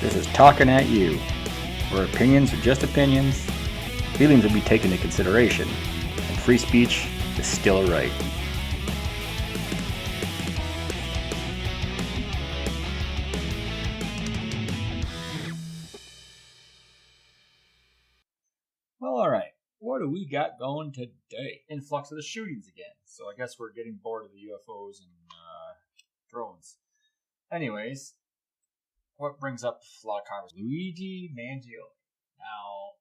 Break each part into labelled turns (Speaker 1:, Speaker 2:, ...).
Speaker 1: This is Talking at You, where opinions are just opinions, feelings will be taken into consideration, and free speech is still a right. Well, all right. What do we got going today? Influx of the shootings again. So I guess we're getting bored of the UFOs and drones. Anyways, what brings up a lot of conversation? Luigi Magione. Now,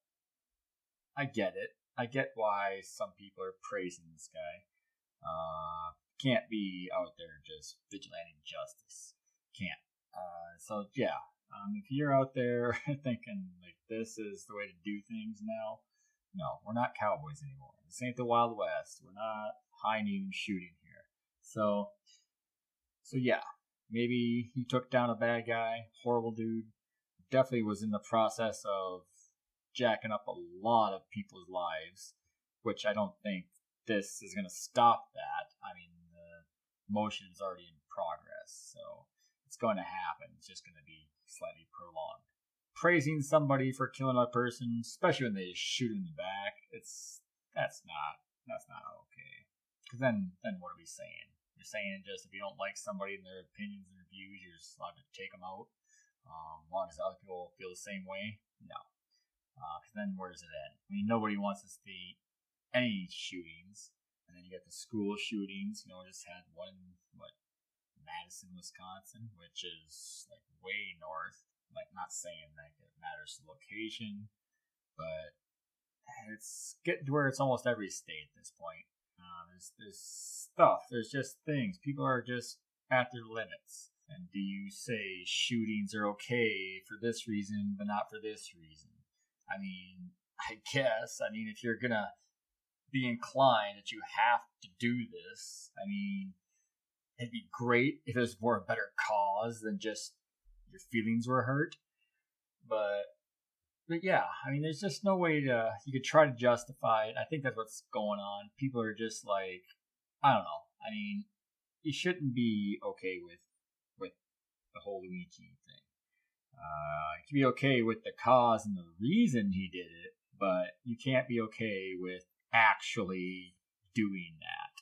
Speaker 1: I get it. I get why some people are praising this guy. Can't be out there just vigilanting justice. Can't. If you're out there thinking like this is the way to do things now, no, we're not cowboys anymore. This ain't the Wild West. We're not high noon shooting here. So yeah, maybe he took down a bad guy, horrible dude. Definitely was in the process of jacking up a lot of people's lives, which I don't think this is going to stop that. I mean, the motion is already in progress, so it's going to happen. It's just going to be slightly prolonged. Praising somebody for killing a person, especially when they shoot in the back, that's not okay. Because then what are we saying? You're saying just if you don't like somebody and their opinions and their views, you're just allowed to take them out. As long as other people feel the same way, no. Because then where does it end? I mean, nobody wants to see any shootings. And then you get the school shootings. You know, we just had one in Madison, Wisconsin, which is like way north. Like, not saying that it matters the location, but it's getting to where it's almost every state at this point. There's stuff. There's just things. People are just at their limits. And do you say shootings are okay for this reason, but not for this reason? I mean, I guess. I mean, if you're going to be inclined that you have to do this, I mean, it'd be great if it was more a better cause than just your feelings were hurt. But yeah, I mean, there's just no way you could try to justify it. I think that's what's going on. People are just like, I don't know. I mean, you shouldn't be okay with the whole Luigi thing. You can be okay with the cause and the reason he did it, but you can't be okay with actually doing that.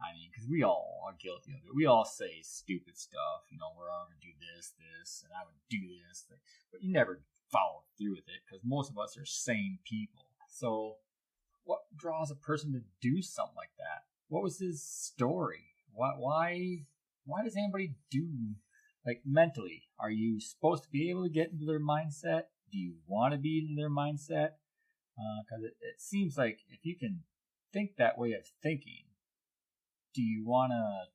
Speaker 1: I mean, because we all are guilty of it. We all say stupid stuff. You know, we're all going to do this, and I would do this. But you never follow through with it because most of us are sane people. So what draws a person to do something like that? What was his story? Why does anybody do, like, mentally? Are you supposed to be able to get into their mindset? Do you want to be in their mindset? Because it seems like if you can think that way of thinking, do you want to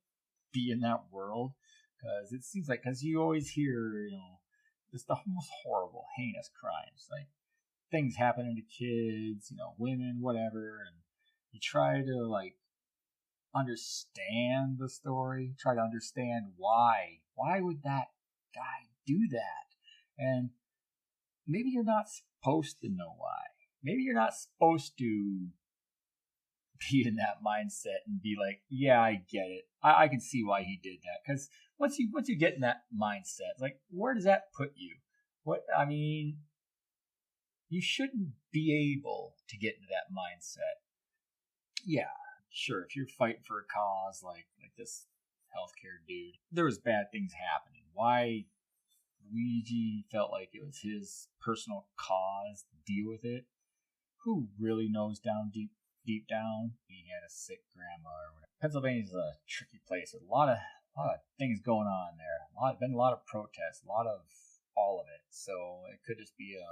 Speaker 1: be in that world? Because it seems like, because you always hear, just the most horrible, heinous crimes. Like, things happening to kids, women, whatever. And you try to, like, understand the story. Try to understand why. Why would that guy do that? And maybe you're not supposed to know why. Maybe you're not supposed to be in that mindset and be like, yeah, I get it. I can see why he did that. Because once you get in that mindset, like, where does that put you? You shouldn't be able to get into that mindset. Yeah, sure, if you're fighting for a cause like this healthcare dude, there was bad things happening. Why Luigi felt like it was his personal cause to deal with it? Who really knows deep down? He had a sick grandma or whatever. Pennsylvania's a tricky place with a lot of things going on there. Been a lot of protests, a lot of all of it. So it could just be a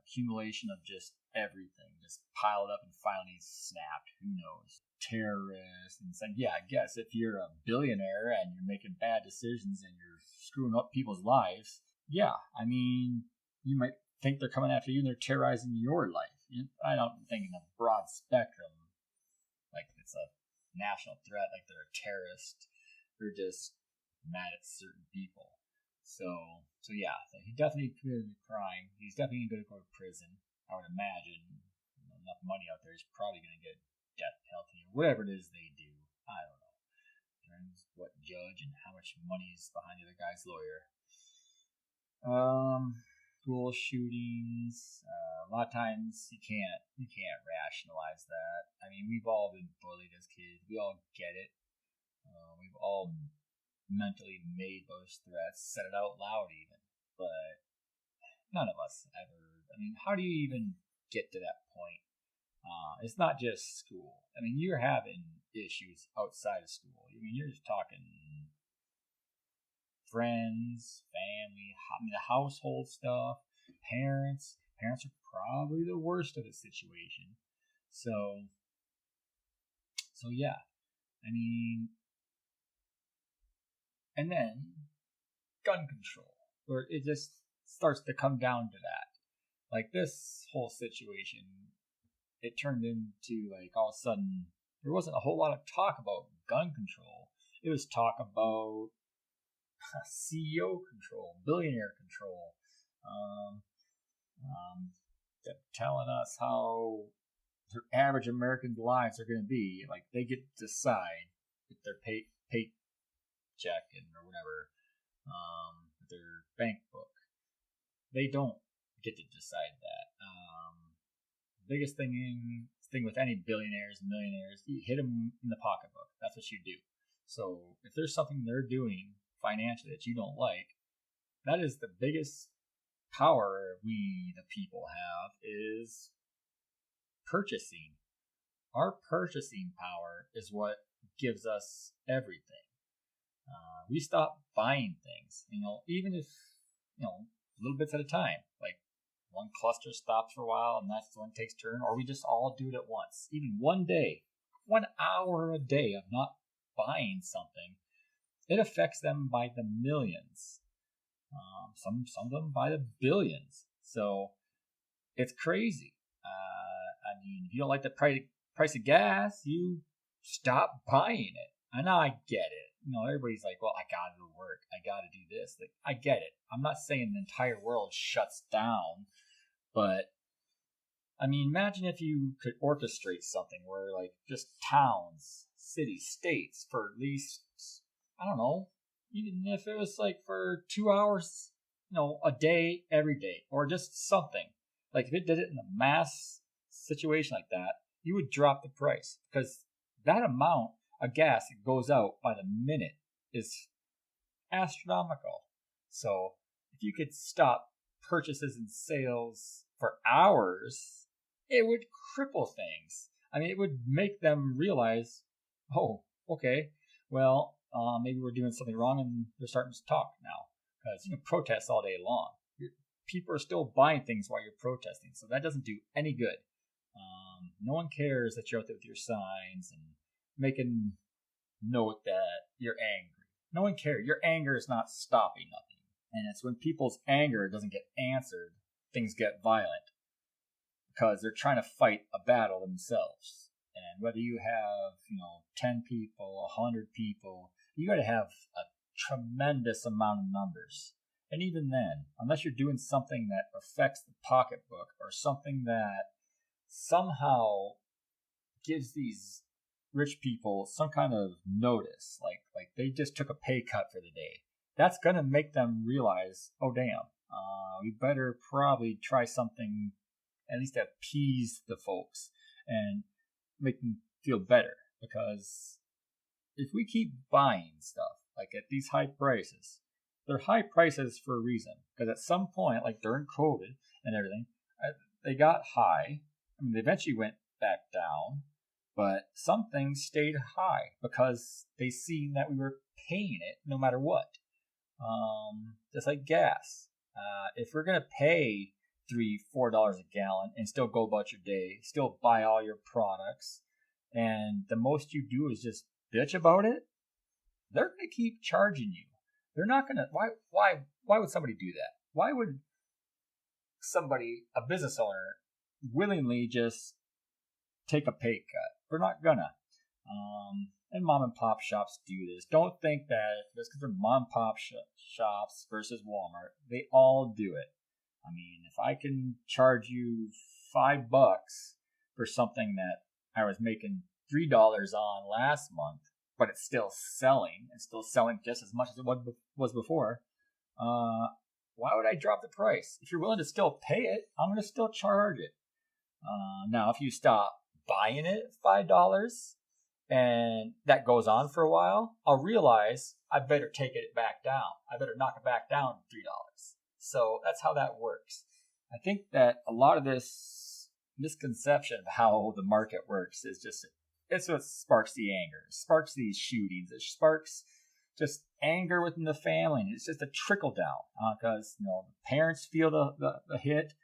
Speaker 1: accumulation of just everything, just piled up and finally snapped. Who knows? Terrorists and saying, yeah, I guess if you're a billionaire and you're making bad decisions and you're screwing up people's lives, yeah, I mean, you might think they're coming after you and they're terrorizing your life. I don't think in a broad spectrum, like it's a national threat, like they're a terrorist. They're just mad at certain people. So yeah, he definitely committed a crime. He's definitely going to go to prison. I would imagine enough money out there, he's probably going to get death penalty or whatever it is they do. I don't know. Depends what judge and how much money is behind the other guy's lawyer. School shootings. A lot of times you can't rationalize that. I mean, we've all been bullied as kids. We all get it. We've all mentally made those threats, said it out loud even. But none of us ever. I mean, how do you even get to that point? It's not just school. I mean, you're having issues outside of school. I mean, you're just talking friends, family, I mean, the household stuff, parents. Parents are probably the worst of the situation. So, so yeah. I mean, and then gun control, where it just starts to come down to that. Like this whole situation, it turned into like all of a sudden there wasn't a whole lot of talk about gun control. It was talk about CEO control, billionaire control, um, telling us how their average American's lives are going to be. Like they get to decide with their paycheck and or whatever, their bank book. They don't get to decide that. Biggest thing with any billionaires and millionaires, you hit them in the pocketbook. That's what you do. So if there's something they're doing financially that you don't like, that is the biggest power we, the people, have is purchasing. Our purchasing power is what gives us everything. We stop buying things, even if, little bits at a time. Like one cluster stops for a while and that's the one takes turn, or we just all do it at once. Even 1 day, 1 hour a day of not buying something, it affects them by the millions. Some of them by the billions. So it's crazy. I mean, if you don't like the price of gas, you stop buying it. And I get it. Everybody's like, well, I gotta go to work. I gotta do this. Like, I get it. I'm not saying the entire world shuts down, but I mean, imagine if you could orchestrate something where, like, just towns, cities, states for at least, I don't know, even if it was like for 2 hours, a day, every day, or just something. Like, if it did it in a mass situation like that, you would drop the price because that amount of gas that goes out by the minute is astronomical. So if you could stop purchases and sales for hours, it would cripple things. I mean, it would make them realize, oh, okay, well, maybe we're doing something wrong, and they're starting to talk now because you can protest all day long. People are still buying things while you're protesting, so that doesn't do any good. No one cares that you're out there with your signs and making note that you're angry. No one cares. Your anger is not stopping nothing. And it's when people's anger doesn't get answered, things get violent because they're trying to fight a battle themselves. And whether you have, 10 people, 100 people, you got to have a tremendous amount of numbers. And even then, unless you're doing something that affects the pocketbook or something that somehow gives these rich people some kind of notice, like they just took a pay cut for the day, that's going to make them realize, oh damn, we better probably try something at least appease the folks and make them feel better. Because if we keep buying stuff like at these high prices, they're high prices for a reason. Because at some point, like during COVID and everything, they got high. I mean, they eventually went back down, but some things stayed high because they seen that we were paying it no matter what. Just like gas. If we're gonna pay $3-4 a gallon and still go about your day, still buy all your products, and the most you do is just bitch about it, they're gonna keep charging you. They're not gonna. Why would somebody do that? Why would a business owner, willingly just take a pay cut? They're not gonna. And mom and pop shops do this. Don't think that just because they're mom and pop shops versus Walmart, they all do it. I mean, if I can charge you $5 for something that I was making $3 on last month, but it's still selling just as much as it was before, why would I drop the price? If you're willing to still pay it, I'm going to still charge it. Now, if you stop buying it at $5 and that goes on for a while, I'll realize I better take it back down. I better knock it back down to $3. So that's how that works. I think that a lot of this misconception of how the market works is just, it's what sparks the anger. It sparks these shootings. It sparks just anger within the family. And it's just a trickle down because the parents feel the hit.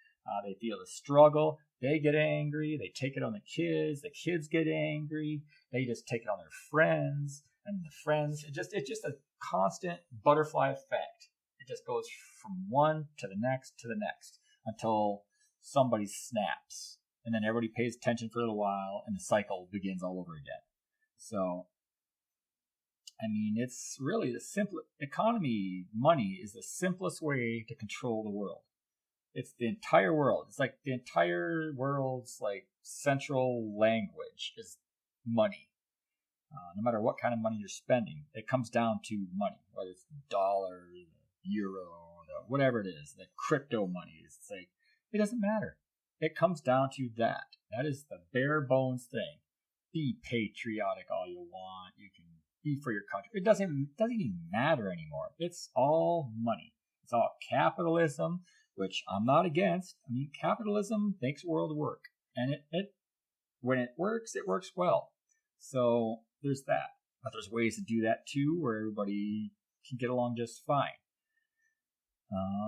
Speaker 1: They feel the struggle. They get angry. They take it on the kids. The kids get angry. They just take it on their friends. And the friends, it's just a constant butterfly effect. It just goes from one to the next until somebody snaps. And then everybody pays attention for a little while and the cycle begins all over again. So, I mean, it's really the simple economy. Money is the simplest way to control the world. It's the entire world. It's like the entire world's like central language is money. No matter what kind of money you're spending, it comes down to money, whether it's dollar, euro, whatever it is, the crypto money. It's like, it doesn't matter. It comes down to that. That is the bare bones thing. Be patriotic all you want. You can be for your country. It doesn't even matter anymore. It's all money. It's all capitalism, which I'm not against. I mean, capitalism makes the world work. And it when it works well. So there's that. But there's ways to do that too, where everybody can get along just fine.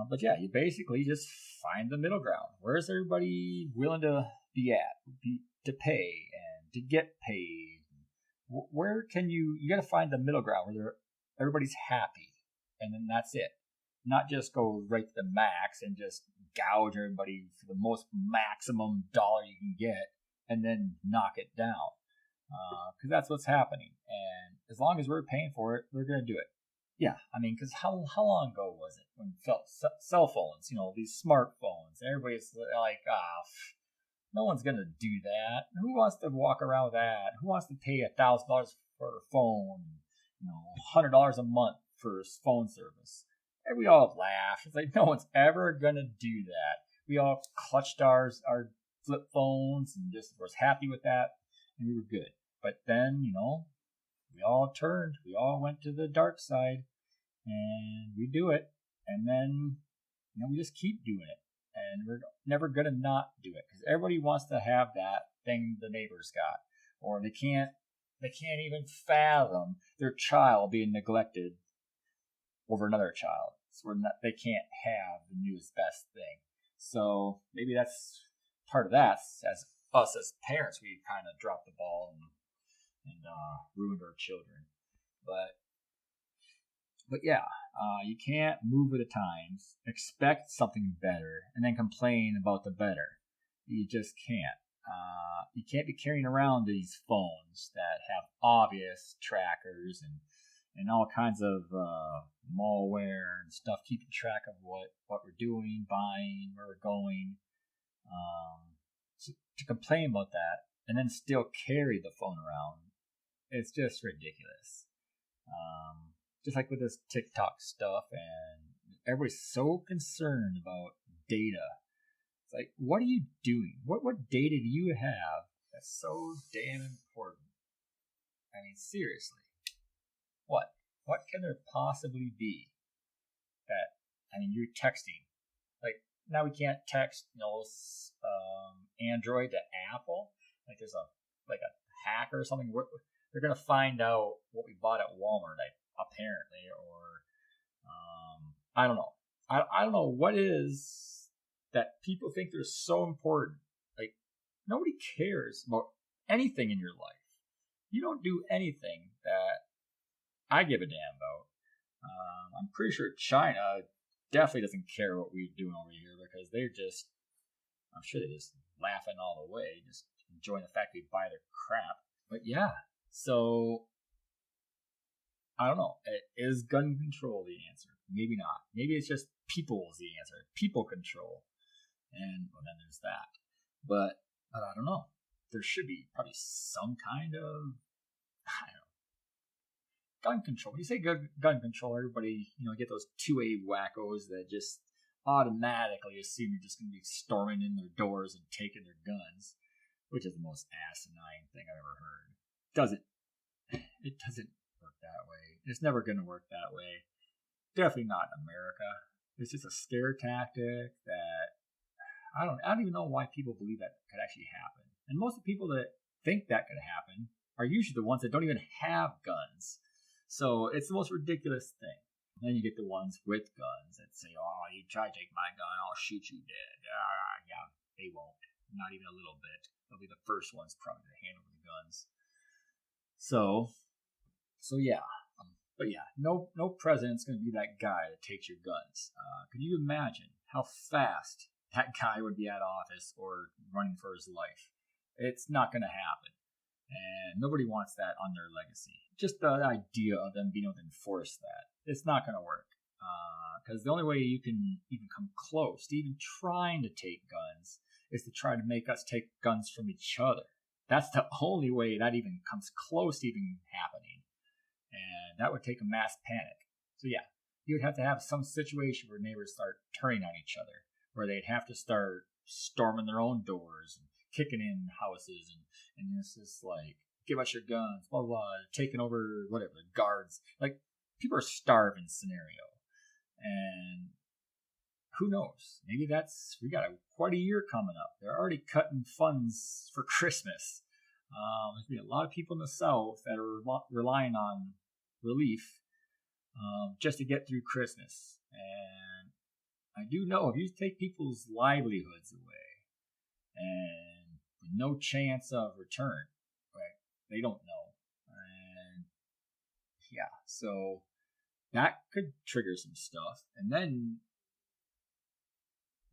Speaker 1: But yeah, you basically just find the middle ground. Where's everybody willing to be at, to pay and to get paid? Where can you got to find the middle ground where everybody's happy, and then that's it. Not just go right to the max and just gouge everybody for the most maximum dollar you can get, and then knock it down. Because that's what's happening. And as long as we're paying for it, we're going to do it. Yeah, I mean, because how long ago was it when cell phones, these smartphones, everybody's like, no one's going to do that. Who wants to walk around with that? Who wants to pay $1,000 for a phone, $100 a month for phone service? And we all laughed. It's like, no one's ever going to do that. We all clutched our flip phones and just was happy with that, and we were good. But then, we all turned. We all went to the dark side, and we do it. And then, we just keep doing it. And we're never going to not do it because everybody wants to have that thing the neighbors got. Or they can't even fathom their child being neglected over another child. So they can't have the newest best thing. So maybe that's part of that. As us as parents, we kind of dropped the ball and ruined our children. But yeah, you can't move with the times, expect something better, and then complain about the better. You just can't. You can't be carrying around these phones that have obvious trackers and all kinds of malware and stuff, keeping track of what we're doing, buying, where we're going. So to complain about that and then still carry the phone around, it's just ridiculous. Just like with this TikTok stuff, and everybody's so concerned about data. It's like, what are you doing? What data do you have that's so damn important? I mean, seriously. What can there possibly be that, you're texting. Like, now we can't text, Android to Apple. Like, there's a hacker or something. They're going to find out what we bought at Walmart, apparently, or I don't know. I don't know what is that people think they're so important. Like, nobody cares about anything in your life. You don't do anything that I give a damn about. I'm pretty sure China definitely doesn't care what we're doing over here because I'm sure they're just laughing all the way, just enjoying the fact we buy their crap. But yeah, so I don't know. Is gun control the answer? Maybe not. Maybe it's just people is the answer. People control. And well, then there's that. But I don't know. There should be probably some kind of, gun control. When you say gun control, everybody, get those 2A wackos that just automatically assume you're just going to be storming in their doors and taking their guns, which is the most asinine thing I've ever heard. It doesn't work that way. It's never going to work that way. Definitely not in America. It's just a scare tactic that I don't even know why people believe that could actually happen. And most of the people that think that could happen are usually the ones that don't even have guns. So it's the most ridiculous thing. And then you get the ones with guns that say, "Oh, you try to take my gun, I'll shoot you dead." Yeah, they won't. Not even a little bit. They'll be the first ones probably to hand over the guns. So yeah. But yeah, no president's going to be that guy that takes your guns. Could you imagine how fast that guy would be out of office or running for his life? It's not going to happen. And nobody wants that on their legacy. Just the idea of them being able to enforce that, it's not going to work. Because the only way you can even come close to even trying to take guns is to try to make us take guns from each other. That's the only way that even comes close to even happening. And that would take a mass panic. So yeah, you would have to have some situation where neighbors start turning on each other, where they'd have to start storming their own doors and kicking in houses, and it's just like, "Give us your guns," blah, blah, blah, taking over whatever, guards. Like, people are starving scenario. And who knows? Maybe we got quite a year coming up. They're already cutting funds for Christmas. There's going to be a lot of people in the South that are relying on relief just to get through Christmas. And I do know if you take people's livelihoods away and with no chance of return, right, they don't know. And yeah, so that could trigger some stuff. And then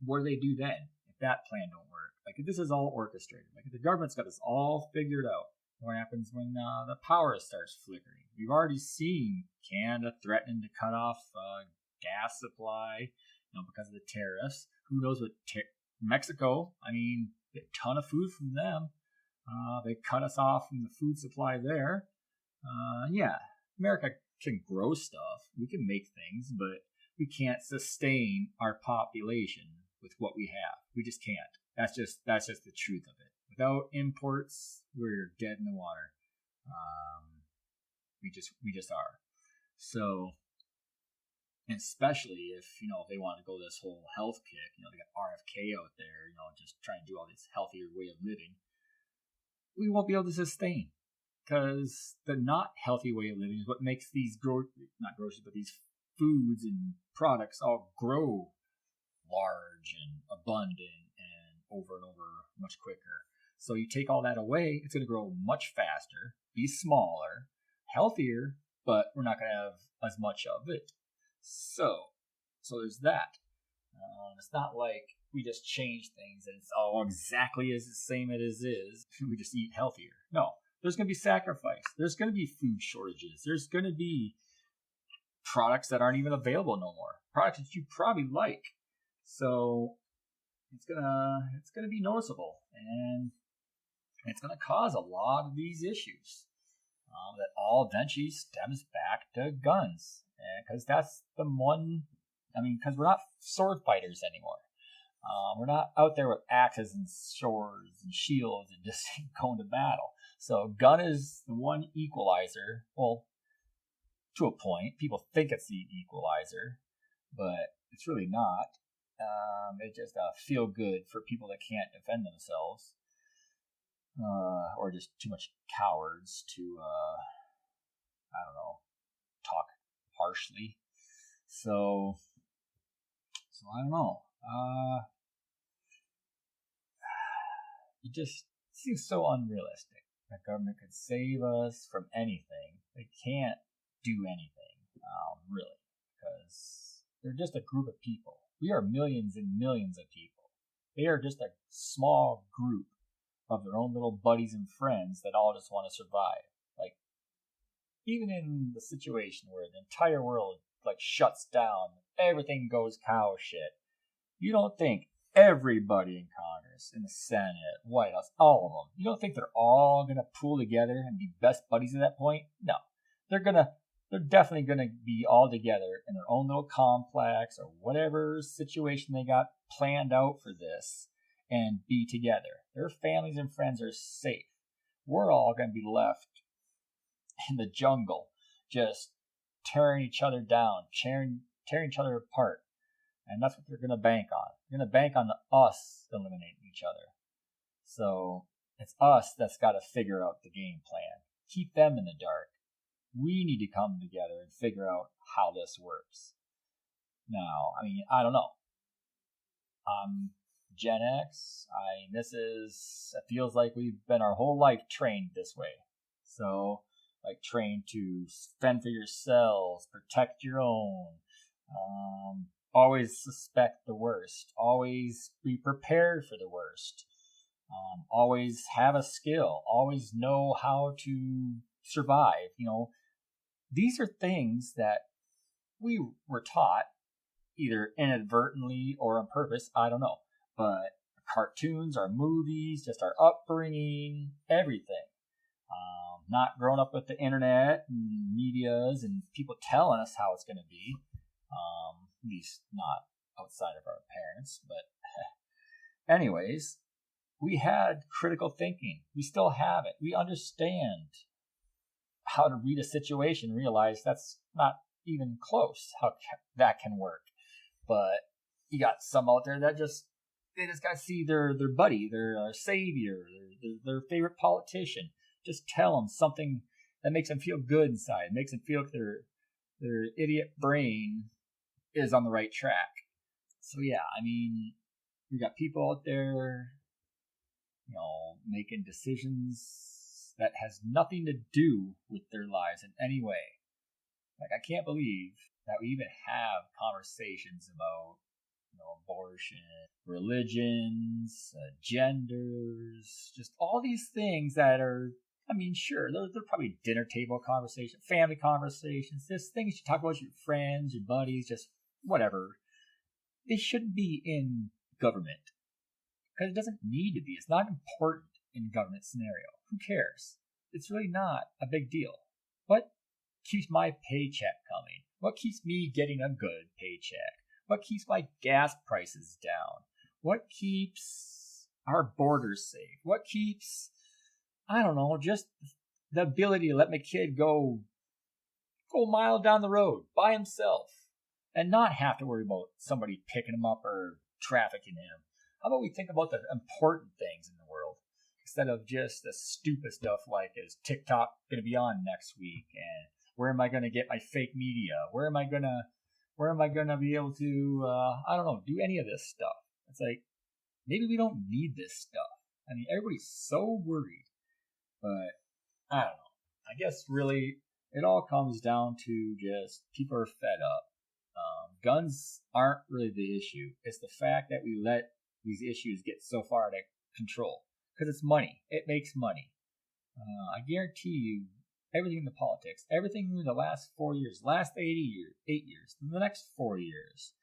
Speaker 1: what do they do then if that plan don't work? Like, if this is all orchestrated, like if the government's got this all figured out, what happens when the power starts flickering? We've already seen Canada threatening to cut off gas supply, because of the tariffs. Who knows what Mexico? I mean, a ton of food from them. They cut us off from the food supply there. Yeah, America can grow stuff. We can make things, but we can't sustain our population with what we have. We just can't. That's just the truth of it. Without imports, we're dead in the water. We just are. So, and especially if they want to go this whole health kick, they got RFK out there, just trying to do all this healthier way of living. We won't be able to sustain, because the not healthy way of living is what makes these these foods and products all grow large and abundant and over much quicker. So you take all that away, it's going to grow much faster, be smaller, healthier, but we're not going to have as much of it. So there's that. It's not like we just change things and it's all exactly as the same as it is. We just eat healthier. No, there's going to be sacrifice. There's going to be food shortages. There's going to be products that aren't even available no more. Products that you probably like. So it's gonna be noticeable, and it's gonna cause a lot of these issues that all eventually stems back to guns, because that's the one. I mean, because we're not sword fighters anymore. We're not out there with axes and swords and shields and just going to battle. So gun is the one equalizer. Well, to a point, people think it's the equalizer, but it's really not. It's just feel good for people that can't defend themselves, or just too much cowards to, talk harshly. So I don't know. It just seems so unrealistic. The government could save us from anything. They can't do anything, really, because they're just a group of people. We are millions and millions of people. They are just a small group of their own little buddies and friends that all just want to survive. Like, even in the situation where the entire world shuts down, everything goes cow shit, you don't think everybody in Congress, in the Senate, White House, all of them, you don't think they're all going to pool together and be best buddies at that point? No. They're they're definitely going to be all together in their own little complex or whatever situation they got planned out for this and be together. Their families and friends are safe. We're all going to be left in the jungle, just tearing each other down, tearing each other apart. And that's what they're going to bank on. They're going to bank on us eliminating each other. So it's us that's got to figure out the game plan. Keep them in the dark. We need to come together and figure out how this works. Now, I don't know. I'm Gen X. It feels like we've been our whole life trained this way. So, trained to fend for yourselves, protect your own, always suspect the worst, always be prepared for the worst, always have a skill, always know how to survive. These are things that we were taught either inadvertently or on purpose. I don't know. But cartoons, our movies, just our upbringing, everything. Not growing up with the internet and medias and people telling us how it's going to be. At least not outside of our parents. But anyways, we had critical thinking. We still have it. We understand how to read a situation, realize that's not even close how that can work. But you got some out there that they just got to see their buddy, their savior, their favorite politician. Just tell them something that makes them feel good inside, makes them feel like their idiot brain is on the right track. So yeah, we got people out there, making decisions that has nothing to do with their lives in any way. I can't believe that we even have conversations about abortion, religions, genders, just all these things that are, sure, they're probably dinner table conversations, family conversations, just things you talk about with your friends, your buddies, just whatever. They shouldn't be in government because it doesn't need to be. It's not important in a government scenario. Who cares? It's really not a big deal. What keeps my paycheck coming? What keeps me getting a good paycheck? What keeps my gas prices down? What keeps our borders safe? What keeps, just the ability to let my kid go a mile down the road by himself and not have to worry about somebody picking him up or trafficking him? How about we think about the important things in the world instead of just the stupid stuff like, is TikTok going to be on next week? And where am I going to get my fake media? Where am I going to be able to, do any of this stuff? It's like, maybe we don't need this stuff. Everybody's so worried. But, I don't know. I guess really, it all comes down to just people are fed up. Guns aren't really the issue. It's the fact that we let these issues get so far out of control. Because it's money. It makes money. I guarantee you, everything in the politics, everything in the last 4 years, last 8 years, the next 4 years,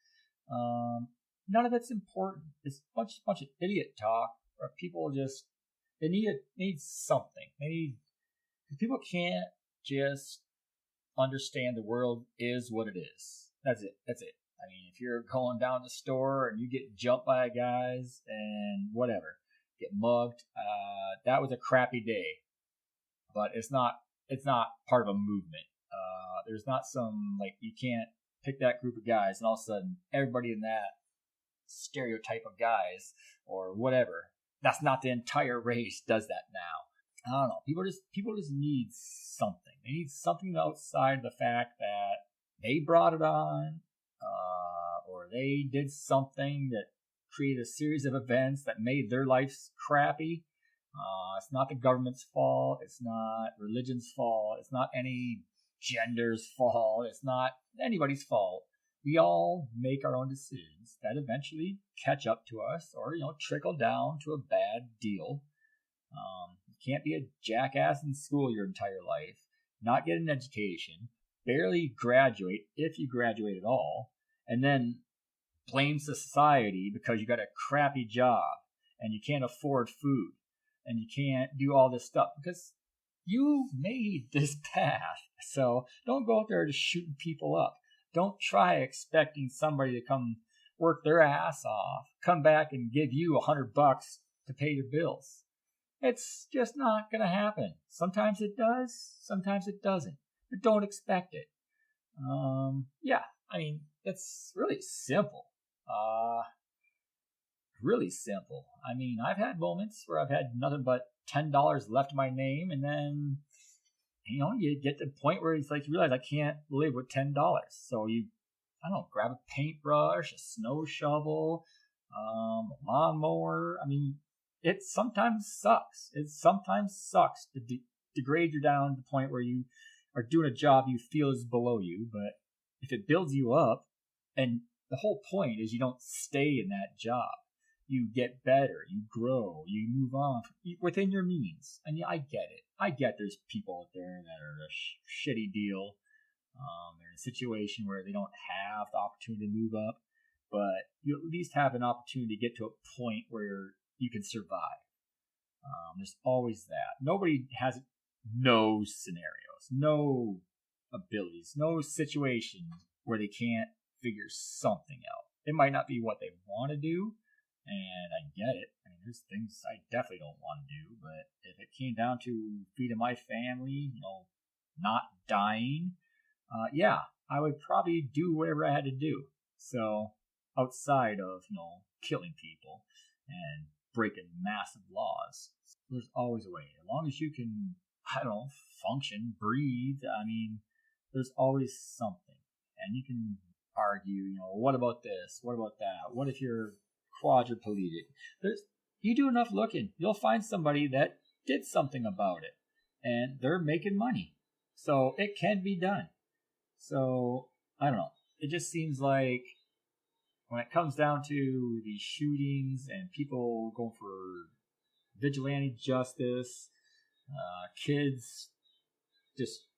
Speaker 1: none of it's important. It's a bunch of idiot talk where people just, they need something. People can't just understand the world is what it is. That's it. If you're going down the store and you get jumped by guys and whatever, get mugged, that was a crappy day. But it's not part of a movement. There's not some, you can't pick that group of guys and all of a sudden everybody in that stereotype of guys or whatever. That's not the entire race does that now. I don't know. People just need something. They need something outside of the fact that they brought it on, or they did something that created a series of events that made their lives crappy. It's not the government's fault. It's not religion's fault. It's not any gender's fault. It's not anybody's fault. We all make our own decisions that eventually catch up to us or, trickle down to a bad deal. You can't be a jackass in school your entire life, not get an education, barely graduate, if you graduate at all, and then blame society because you got a crappy job and you can't afford food and you can't do all this stuff because You made this path, so don't go out there just shooting people up. Don't try expecting somebody to come work their ass off, come back and give you $100 to pay your bills. It's just not going to happen. Sometimes it does, sometimes it doesn't. But don't expect it. Yeah, I mean, it's really simple. Really simple. I mean, I've had moments where I've had nothing but $10 left in my name, and then, you get to the point where it's like you realize I can't live with $10. So you, I don't know, grab a paintbrush, a snow shovel, a lawnmower. I mean, it sometimes sucks. It sometimes sucks to degrade you down to the point where you are doing a job you feel is below you. But if it builds you up, and the whole point is you don't stay in that job. You get better, you grow, you move on within your means. And yeah, I get it. I get there's people out there that are a shitty deal. They're in a situation where they don't have the opportunity to move up, but you at least have an opportunity to get to a point where you can survive. There's always that. Nobody has no scenarios, no abilities, no situation where they can't figure something out. It might not be what they want to do, and I get it. I mean, there's things I definitely don't want to do, but if it came down to feeding my family, not dying, yeah, I would probably do whatever I had to do. So outside of, killing people and breaking massive laws, there's always a way. As long as you can, function, breathe, I mean, there's always something. And you can argue, what about this? What about that? What if you're quadriplegic? You do enough looking, you'll find somebody that did something about it, and they're making money. So it can be done. So I don't know. It just seems like when it comes down to these shootings and people going for vigilante justice, kids just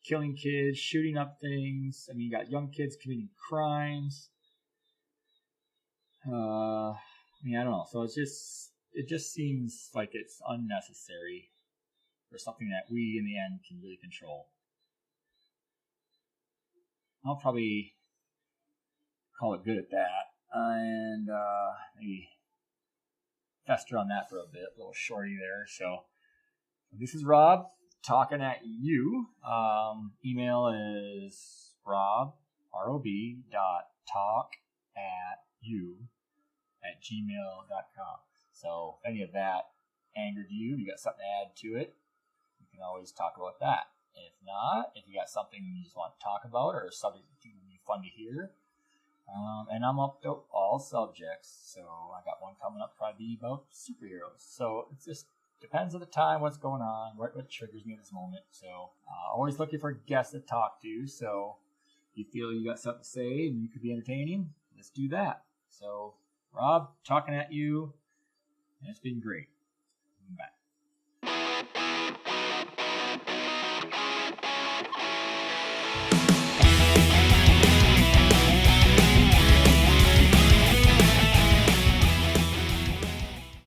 Speaker 1: killing kids, shooting up things. I mean, you got young kids committing crimes. I don't know. So it just seems like it's unnecessary for something that we in the end can really control. I'll probably call it good at that, and maybe fester on that for a bit. A little shorty there. So this is Rob talking at you. Email is rob.talk@gmail.com. So if any of that angered you, you got something to add to it, you can always talk about that. If not, if you got something you just want to talk about or something that would be fun to hear, and I'm up to all subjects. So I got one coming up probably about superheroes. So it just depends on the time, what's going on, what triggers me at this moment. So always looking for guests to talk to. So if you feel you got something to say and you could be entertaining, let's do that. So Rob, talking at you, and it's been great. Bye.